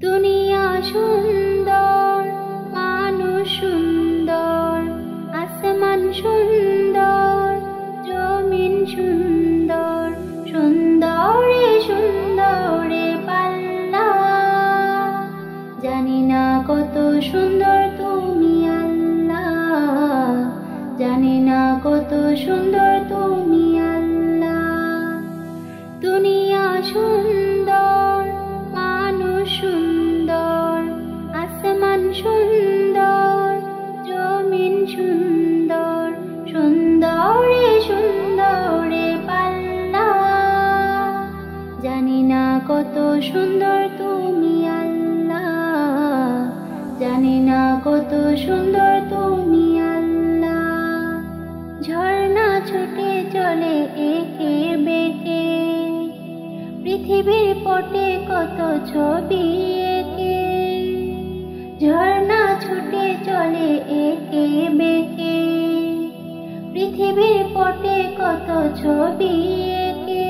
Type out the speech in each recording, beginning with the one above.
দুনিয়া সুন্দর, মানুষ সুন্দর, আসমান সুন্দর, জমিন সুন্দর, সুন্দরে সুন্দরে পাল্লা। জানি না কত সুন্দর তুমি আল্লাহ, জানি না কত সুন্দর তুমি আল্লাহ। দুনিয়া সুন্দর, মানুষ সুন্দর, আসমান সুন্দর, জমিন সুন্দর, সুন্দরে সুন্দরে পাল্লা। জানি না কত সুন্দর তুমি আল্লাহ, জানি না কত সুন্দর তুমি আল্লাহ। ঝর্ণা ছুটে চলে একে বেঁকে, পৃথিবীর পটে কত ছবি এঁকে। ঝর্ণা ছুটে চলে একে বেঁকে, পৃথিবীর পটে কত ছবি এঁকে।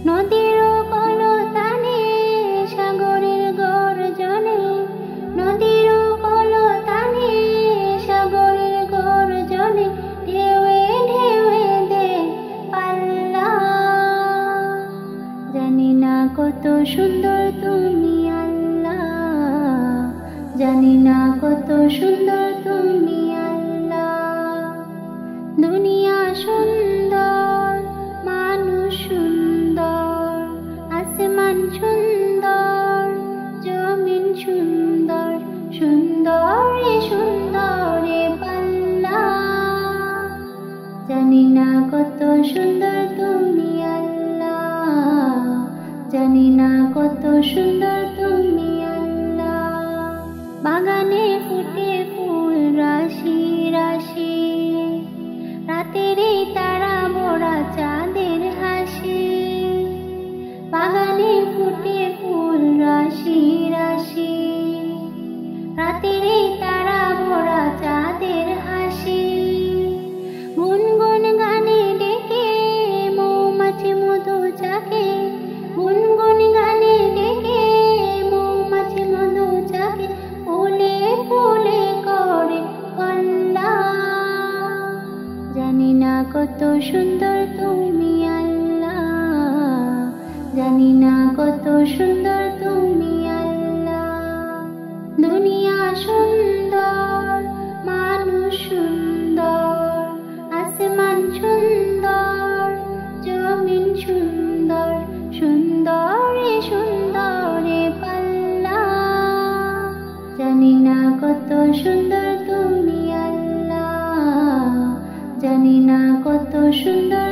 নদীর কলতানে, সাগরের গর্জনে, নদীর কলতানে, সাগরের গর্জনে, ঢেউয়ে ঢেউয়ে দে পাল্লা। জানি না কত সুন্দর তুমি আল্লাহ, জানি না কত সুন্দর তুমি আল্লাহ। দুনিয়া সুন্দর, মানুষ সুন্দর, আসমান সুন্দর, জমিন সুন্দর, সুন্দরে সুন্দরে পাল্লা। জানি না কত সুন্দর তুমি আল্লাহ, জানি না কত সুন্দর তুমি আল্লাহ। বাগানে ফুটে ফুল রাশি রাশি, রাতের এই তারা ভরা চাঁদের হাসি। বাগানে ফুটে ফুল রাশি রাশি, রাতের এই তারা ভরা চাঁদের হাসি। গুনগুন গানে ডেকে মৌমাছি মধু চাকে, গুনগুন গানে ডেকে মৌমাছি মধু চাকে, ফুলে ফুলে করে কল্লা। জানি না কত সুন্দর তুমি আল্লাহ, জানি না কত সুন্দর তুমি আল্লাহ। দুনিয়া সুন্দর, মানুষ সুন্দর, আসমান সুন্দর, জমিন সুন্দর, সুন্দরে সুন্দরে পাল্লা। জানি না কত সুন্দর তুমি আল্লাহ, জানি না কত সুন্দর।